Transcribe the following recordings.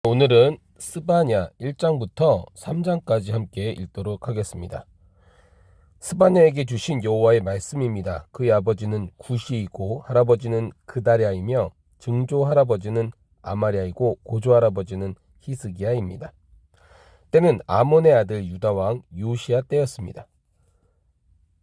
오늘은 스바냐 1장부터 3장까지 함께 읽도록 하겠습니다. 스바냐에게 주신 여호와의 말씀입니다. 그의 아버지는 구시이고 할아버지는 그다랴이며 증조 할아버지는 아마랴이고 고조 할아버지는 히스기야입니다. 때는 아몬의 아들 유다왕 요시야 때였습니다.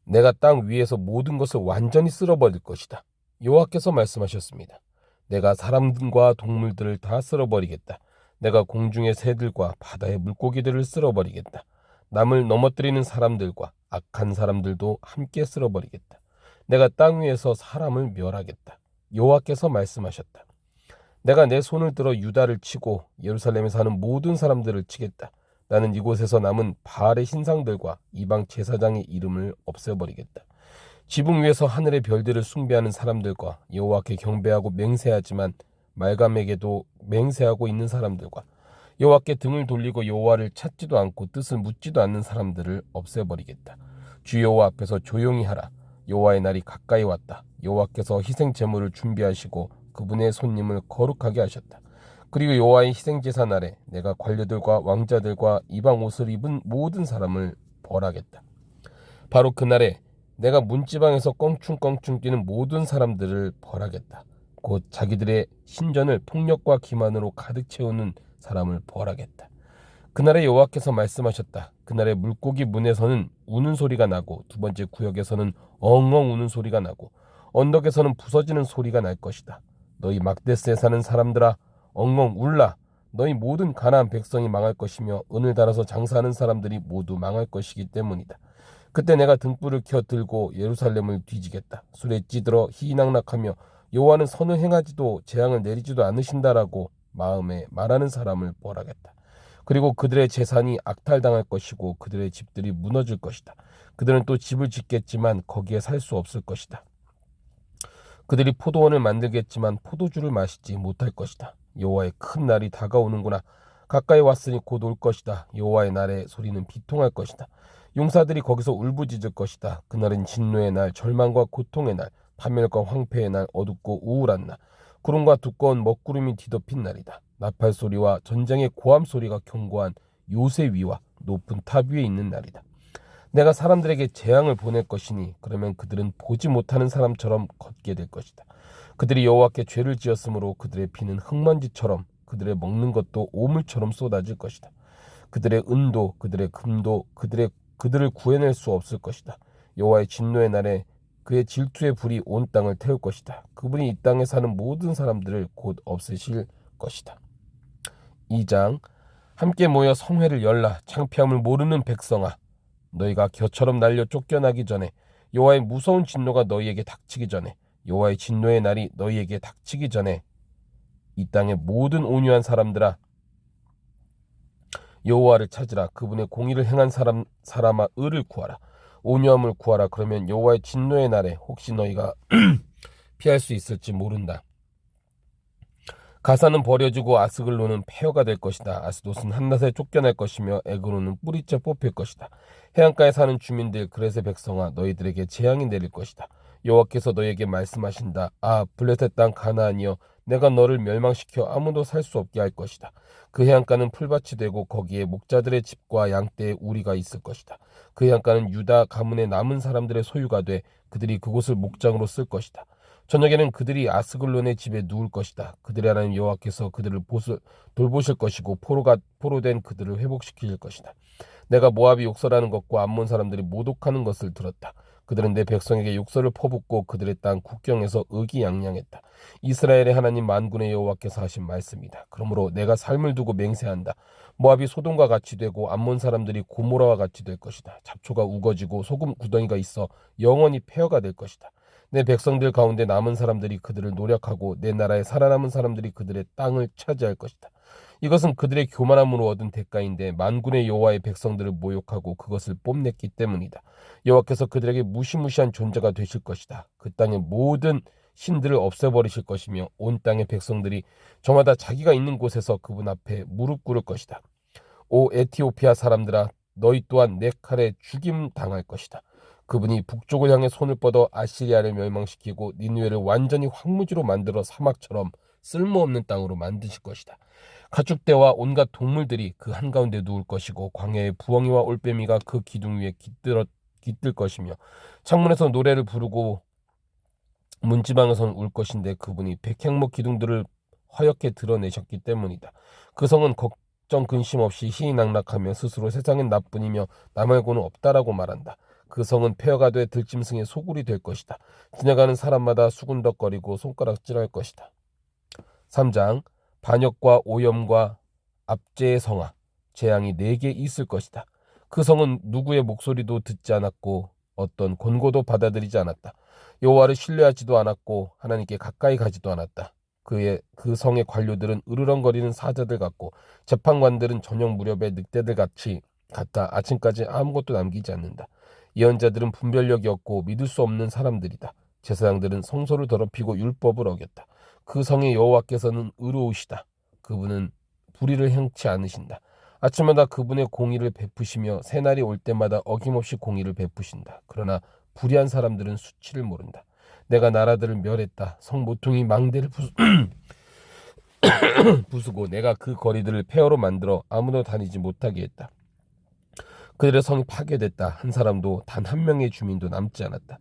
내가 땅 위에서 모든 것을 완전히 쓸어버릴 것이다. 여호와께서 말씀하셨습니다. 내가 사람과 동물들을 다 쓸어버리겠다. 내가 공중의 새들과 바다의 물고기들을 쓸어버리겠다. 남을 넘어뜨리는 사람들과 악한 사람들도 함께 쓸어버리겠다. 내가 땅 위에서 사람을 멸하겠다. 여호와께서 말씀하셨다. 내가 내 손을 들어 유다를 치고 예루살렘에 사는 모든 사람들을 치겠다. 나는 이곳에서 남은 바알의 신상들과 이방 제사장의 이름을 없애버리겠다. 지붕 위에서 하늘의 별들을 숭배하는 사람들과 여호와께 경배하고 맹세하지만 말감에게도 맹세하고 있는 사람들과 여호와께 등을 돌리고 여호와를 찾지도 않고 뜻을 묻지도 않는 사람들을 없애버리겠다. 주 여호와 앞에서 조용히 하라. 여호와의 날이 가까이 왔다. 여호와께서 희생 제물을 준비하시고 그분의 손님을 거룩하게 하셨다. 그리고 여호와의 희생제사 날에 내가 관료들과 왕자들과 이방 옷을 입은 모든 사람을 벌하겠다. 바로 그날에 내가 문지방에서 껑충껑충 뛰는 모든 사람들을 벌하겠다. 곧 자기들의 신전을 폭력과 기만으로 가득 채우는 사람을 벌하겠다. 그날에 여호와께서 말씀하셨다. 그날에 물고기 문에서는 우는 소리가 나고 두 번째 구역에서는 엉엉 우는 소리가 나고 언덕에서는 부서지는 소리가 날 것이다. 너희 막데스에 사는 사람들아 엉엉 울라. 너희 모든 가나안 백성이 망할 것이며 은을 달아서 장사하는 사람들이 모두 망할 것이기 때문이다. 그때 내가 등불을 켜 들고 예루살렘을 뒤지겠다. 술에 찌들어 희낙낙하며 여호와는 선을 행하지도 재앙을 내리지도 않으신다라고 마음에 말하는 사람을 벌하겠다. 그리고 그들의 재산이 악탈당할 것이고 그들의 집들이 무너질 것이다. 그들은 또 집을 짓겠지만 거기에 살 수 없을 것이다. 그들이 포도원을 만들겠지만 포도주를 마시지 못할 것이다. 여호와의 큰 날이 다가오는구나. 가까이 왔으니 곧 올 것이다. 여호와의 날의 소리는 비통할 것이다. 용사들이 거기서 울부짖을 것이다. 그날은 진노의 날, 절망과 고통의 날, 파멸과 황폐의 날, 어둡고 우울한 날, 구름과 두꺼운 먹구름이 뒤덮인 날이다. 나팔 소리와 전쟁의 고함 소리가 경고한 요새 위와 높은 탑 위에 있는 날이다. 내가 사람들에게 재앙을 보낼 것이니 그러면 그들은 보지 못하는 사람처럼 걷게 될 것이다. 그들이 여호와께 죄를 지었으므로 그들의 피는 흙먼지처럼 그들의 먹는 것도 오물처럼 쏟아질 것이다. 그들의 은도 그들의 금도 그들을 구해낼 수 없을 것이다. 여호와의 진노의 날에 그의 질투의 불이 온 땅을 태울 것이다. 그분이 이 땅에 사는 모든 사람들을 곧 없애실 것이다. 2장 함께 모여 성회를 열라. 창피함을 모르는 백성아, 너희가 겨처럼 날려 쫓겨나기 전에 여호와의 무서운 진노가 너희에게 닥치기 전에 여호와의 진노의 날이 너희에게 닥치기 전에 이 땅의 모든 온유한 사람들아 여호와를 찾으라. 그분의 공의를 행한 사람아 의를 구하라. 온유함을 구하라. 그러면 여호와의 진노의 날에 혹시 너희가 피할 수 있을지 모른다. 가사는 버려지고 아스글론은 폐허가 될 것이다. 아스돗은 한낮에 쫓겨날 것이며 에그론은 뿌리째 뽑힐 것이다. 해안가에 사는 주민들 그렛의 백성아 너희들에게 재앙이 내릴 것이다. 여호와께서 너희에게 말씀하신다. 아 블레셋 땅 가나안이여 내가 너를 멸망시켜 아무도 살 수 없게 할 것이다. 그 해안가는 풀밭이 되고 거기에 목자들의 집과 양떼의 우리가 있을 것이다. 그 해안가는 유다 가문의 남은 사람들의 소유가 돼 그들이 그곳을 목장으로 쓸 것이다. 저녁에는 그들이 아스글론의 집에 누울 것이다. 그들의 하나님 여호와께서 그들을 돌보실 것이고 포로된 그들을 회복시킬 것이다. 내가 모압이 욕설하는 것과 암몬 사람들이 모독하는 것을 들었다. 그들은 내 백성에게 욕설을 퍼붓고 그들의 땅 국경에서 의기양양했다. 이스라엘의 하나님 만군의 여호와께서 하신 말씀이다. 그러므로 내가 삶을 두고 맹세한다. 모압이 소돔과 같이 되고 암몬 사람들이 고모라와 같이 될 것이다. 잡초가 우거지고 소금 구덩이가 있어 영원히 폐허가 될 것이다. 내 백성들 가운데 남은 사람들이 그들을 노력하고 내 나라에 살아남은 사람들이 그들의 땅을 차지할 것이다. 이것은 그들의 교만함으로 얻은 대가인데 만군의 여호와의 백성들을 모욕하고 그것을 뽐냈기 때문이다. 여호와께서 그들에게 무시무시한 존재가 되실 것이다. 그 땅의 모든 신들을 없애버리실 것이며 온 땅의 백성들이 저마다 자기가 있는 곳에서 그분 앞에 무릎 꿇을 것이다. 오 에티오피아 사람들아 너희 또한 내 칼에 죽임 당할 것이다. 그분이 북쪽을 향해 손을 뻗어 아시리아를 멸망시키고 니느웨를 완전히 황무지로 만들어 사막처럼 쓸모없는 땅으로 만드실 것이다. 가축대와 온갖 동물들이 그 한가운데 누울 것이고 광야의 부엉이와 올빼미가 그 기둥 위에 깃들 것이며 창문에서 노래를 부르고 문지방에서는 울 것인데 그분이 백향목 기둥들을 허옇게 드러내셨기 때문이다. 그 성은 걱정 근심 없이 희희낙낙하며 스스로 세상엔 나뿐이며 나 말고는 없다라고 말한다. 그 성은 폐허가 돼 들짐승의 소굴이 될 것이다. 지나가는 사람마다 수군덕거리고 손가락질할 것이다. 3장 반역과 오염과 압제의 성아 재앙이 4개 있을 것이다. 그 성은 누구의 목소리도 듣지 않았고 어떤 권고도 받아들이지 않았다. 여호와를 신뢰하지도 않았고 하나님께 가까이 가지도 않았다. 그 성의 관료들은 으르렁거리는 사자들 같고 재판관들은 저녁 무렵에 늑대들 같다. 아침까지 아무것도 남기지 않는다. 예언자들은 분별력이 없고 믿을 수 없는 사람들이다. 제사장들은 성소를 더럽히고 율법을 어겼다. 그 성의 여호와께서는 의로우시다. 그분은 불의를 행치 않으신다. 아침마다 그분의 공의를 베푸시며 새날이 올 때마다 어김없이 공의를 베푸신다. 그러나 불의한 사람들은 수치를 모른다. 내가 나라들을 멸했다. 성 모퉁이 망대를 부수고 내가 그 거리들을 폐허로 만들어 아무도 다니지 못하게 했다. 그들의 성이 파괴됐다. 한 사람도 단 한 명의 주민도 남지 않았다.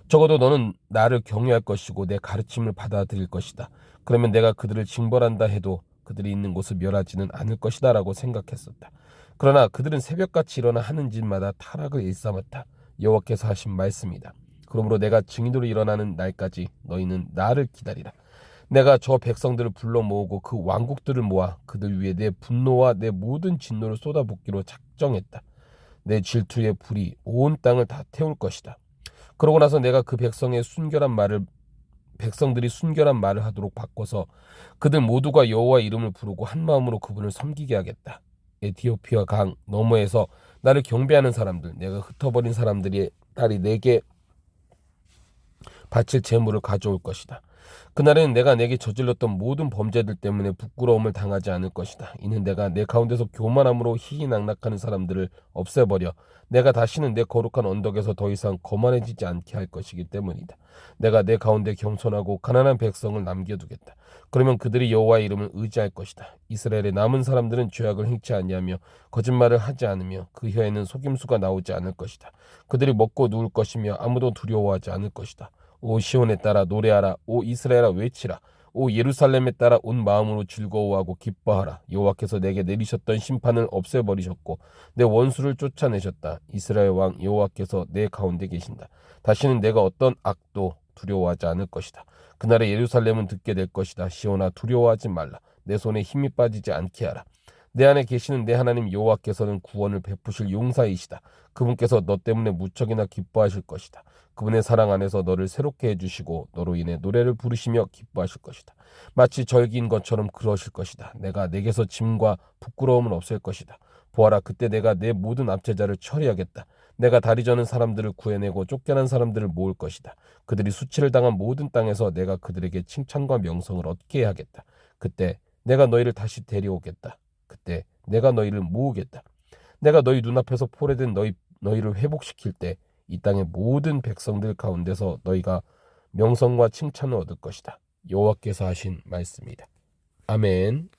적어도 너는 나를 경외할 것이고 내 가르침을 받아들일 것이다. 그러면 내가 그들을 징벌한다 해도 그들이 있는 곳을 멸하지는 않을 것이다 라고 생각했었다. 그러나 그들은 새벽같이 일어나 하는 짓마다 타락을 일삼았다. 여호와께서 하신 말씀이다. 그러므로 내가 증인으로 일어나는 날까지 너희는 나를 기다리라. 내가 저 백성들을 불러 모으고 그 왕국들을 모아 그들 위에 내 분노와 내 모든 진노를 쏟아붓기로 작정했다. 내 질투의 불이 온 땅을 다 태울 것이다. 그러고 나서 내가 그 백성들이 순결한 말을 하도록 바꿔서 그들 모두가 여호와 이름을 부르고 한 마음으로 그분을 섬기게 하겠다. 에티오피아 강 너머에서 나를 경배하는 사람들, 내가 흩어버린 사람들의 딸이 내게 바칠 재물을 가져올 것이다. 그날에는 내가 내게 저질렀던 모든 범죄들 때문에 부끄러움을 당하지 않을 것이다. 이는 내가 내 가운데서 교만함으로 희희낙낙하는 사람들을 없애버려 내가 다시는 내 거룩한 언덕에서 더 이상 거만해지지 않게 할 것이기 때문이다. 내가 내 가운데 겸손하고 가난한 백성을 남겨두겠다. 그러면 그들이 여호와의 이름을 의지할 것이다. 이스라엘의 남은 사람들은 죄악을 행치 아니하며 거짓말을 하지 않으며 그 혀에는 속임수가 나오지 않을 것이다. 그들이 먹고 누울 것이며 아무도 두려워하지 않을 것이다. 오 시온에 따라 노래하라. 오 이스라엘아 외치라. 오 예루살렘에 따라 온 마음으로 즐거워하고 기뻐하라. 여호와께서 내게 내리셨던 심판을 없애버리셨고 내 원수를 쫓아내셨다. 이스라엘 왕 여호와께서 내 가운데 계신다. 다시는 내가 어떤 악도 두려워하지 않을 것이다. 그날에 예루살렘은 듣게 될 것이다. 시온아 두려워하지 말라. 내 손에 힘이 빠지지 않게 하라. 내 안에 계시는 내 하나님 여호와께서는 구원을 베푸실 용사이시다. 그분께서 너 때문에 무척이나 기뻐하실 것이다. 그분의 사랑 안에서 너를 새롭게 해주시고 너로 인해 노래를 부르시며 기뻐하실 것이다. 마치 절기인 것처럼 그러실 것이다. 내가 내게서 짐과 부끄러움은 없앨 것이다. 보아라, 그때 내가 내 모든 압제자를 처리하겠다. 내가 다리 저는 사람들을 구해내고 쫓겨난 사람들을 모을 것이다. 그들이 수치를 당한 모든 땅에서 내가 그들에게 칭찬과 명성을 얻게 하겠다. 그때 내가 너희를 다시 데려오겠다. 그때 내가 너희를 모으겠다. 내가 너희 눈앞에서 포로된 너희를 회복시킬 때 이 땅의 모든 백성들 가운데서 너희가 명성과 칭찬을 얻을 것이다. 여호와께서 하신 말씀이다. 아멘.